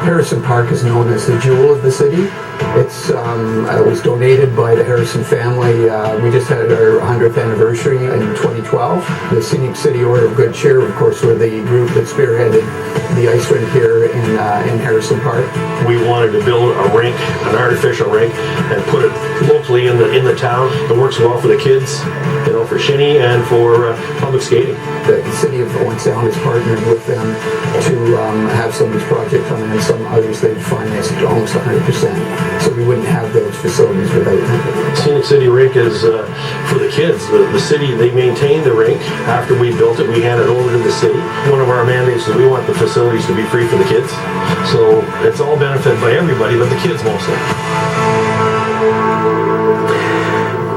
Harrison Park is known as the jewel of the city. It was donated by the Harrison family. We just had our 100th anniversary in 2012. The Scenic City Order of Good Cheer, of course, were the group that spearheaded the ice rink here in Harrison Park. We wanted to build a rink, an artificial rink, and put it locally in the town. It works well for the kids, for shinny and for public skating. The city of Owen Sound has partnered with them to have some of these projects come in, and some others they've financed almost 100%. So we wouldn't have those facilities without them. Scenic City Rink is for the kids. The city, they maintained the rink. After we built it, we handed it over to the city. One of our mandates is we want the facilities to be free for the kids. So it's all benefited by everybody, but the kids mostly.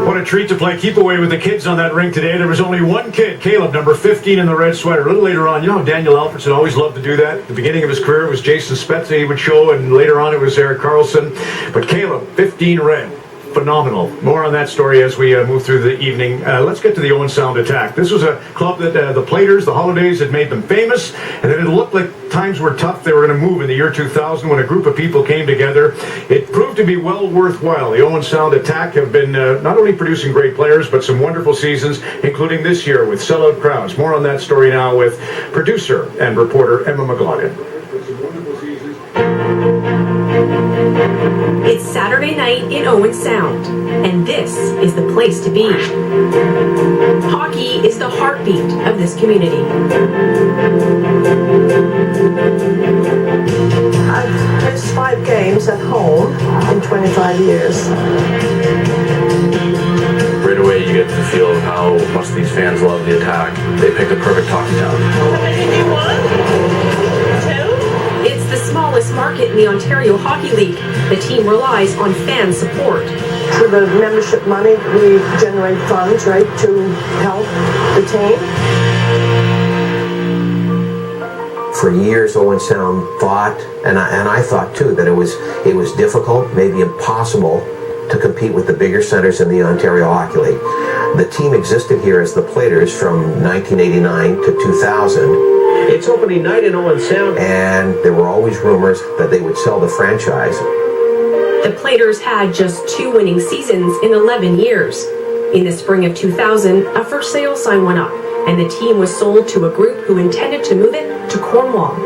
What a treat to play keep away with the kids on that rink today. There was only one kid, Caleb, number 15 in the red sweater. A little later on, Daniel Alfredson always loved to do that. At the beginning of his career, it was Jason Spezza he would show, and later on it was Eric Carlson. But Caleb, 15 red. Phenomenal. More on that story as we move through the evening. Let's get to the Owen Sound Attack. This was a club that the Platers, the holidays, had made them famous, and then it looked like times were tough. They were going to move in the year 2000 when a group of people came together. It proved to be well worthwhile. The Owen Sound Attack have been not only producing great players, but some wonderful seasons, including this year with sellout crowds. More on that story now with producer and reporter Emma McLaughlin. It's Saturday night in Owen Sound, and this is the place to be. Hockey is the heartbeat of this community. I've missed 5 games at home in 25 years. Right away you get the feel of how much these fans love the Attack. They picked a perfect hockey town. How many do you want? 2? It's the smallest market in the Ontario Hockey League. The team relies on fan support. Through the membership money, we generate funds, right, to help the team. For years, Owen Sound thought, and I thought too, that it was difficult, maybe impossible, to compete with the bigger centers in the Ontario Hockey League. The team existed here as the Platers from 1989 to 2000. It's opening night in Owen Sound. And there were always rumors that they would sell the franchise. The Platers had just 2 winning seasons in 11 years. In the spring of 2000, a for sale sign went up, and the team was sold to a group who intended to move it to Cornwall.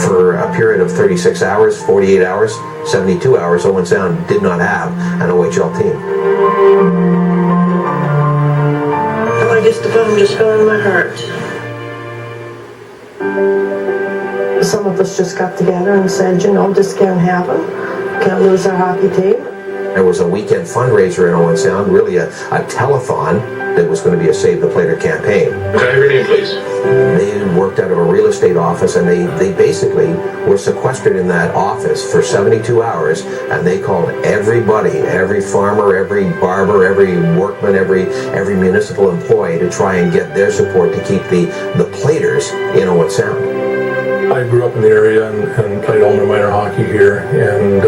For a period of 36 hours, 48 hours, 72 hours, Owen Sound did not have an OHL team. And I just fell in my heart. Some of us just got together and said, this can't happen. Can't lose our hockey team. There was a weekend fundraiser in Owen Sound, really a telethon that was going to be a Save the Plater campaign. Can I have your name, please? They worked out of a real estate office, and they basically were sequestered in that office for 72 hours, and they called everybody, every farmer, every barber, every workman, every municipal employee to try and get their support to keep the Platers in Owen Sound. I grew up in the area and played all my minor hockey here, and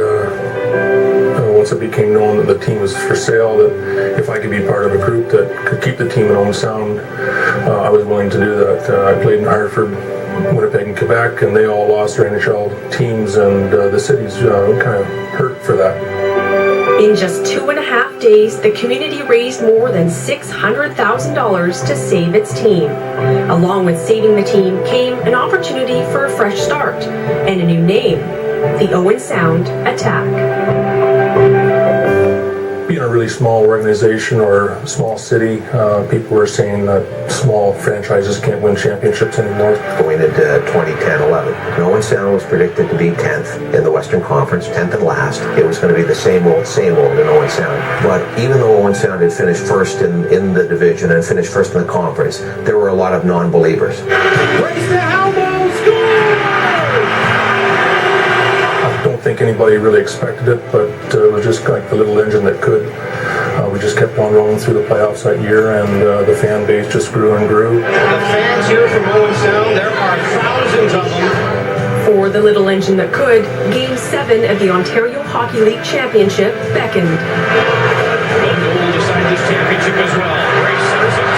once it became known that the team was for sale, that if I could be part of a group that could keep the team in Owen Sound, I was willing to do that. I played in Hartford, Winnipeg, and Quebec, and they all lost their NHL teams, and the city's kind of hurt for that. In just 2.5 days, the community raised more than $600,000 to save its team. Along with saving the team came an opportunity for a fresh start and a new name, the Owen Sound Attack. Being a really small organization or small city, people were saying that small franchises can't win championships anymore. Going into 2010-11, Owen Sound was predicted to be 10th in the Western Conference, 10th and last. It was going to be the same old in Owen Sound. But even though Owen Sound had finished first in the division and finished first in the conference, there were a lot of non-believers. Raise the elbow, score! I don't think anybody really expected it, but it was just like the little engine that could. We just kept on rolling through the playoffs that year, and the fan base just grew and grew. The fans here from Owen Sound, there are thousands of them. For the little engine that could, Game 7 of the Ontario Hockey League Championship beckoned. One goal will decide this championship as well. Grace centers it.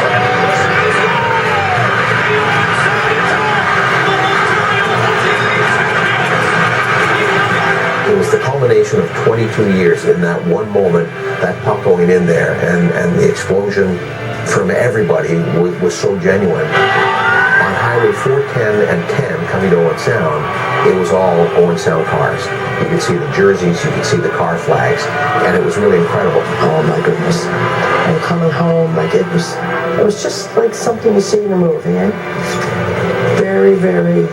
culmination of 22 years in that one moment, that puck going in there, and the explosion from everybody was so genuine. On Highway 410 and 10 coming to Owen Sound, it was all Owen Sound cars. You could see the jerseys, you could see the car flags, and it was really incredible. Oh my goodness. And coming home, like it was just like something you see in a movie, eh? Very, very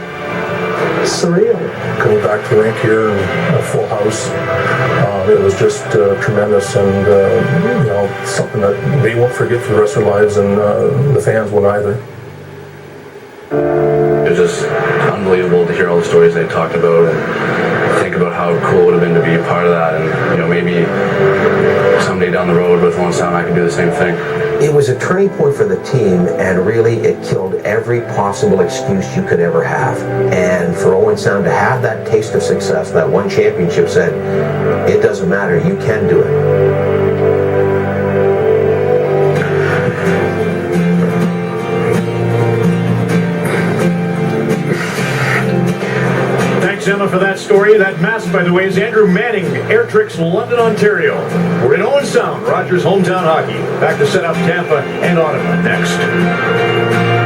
surreal. Coming back to the rink here and a full house, it was just tremendous, and something that they won't forget for the rest of their lives, and the fans won't either. It was just unbelievable to hear all the stories they talked about and think about how cool it would have been to be a part of that, and maybe someday down the road with Owen Sound I could do the same thing. It was a turning point for the team, and really it killed every possible excuse you could ever have. And for Owen Sound to have that taste of success, that one championship, said, it doesn't matter, you can do it. Thanks, Emma, for that story. That mask, by the way, is Andrew Manning, Airtrix, London, Ontario. We're in Owen Sound, Rogers' hometown hockey. Back to set up Tampa and Ottawa next.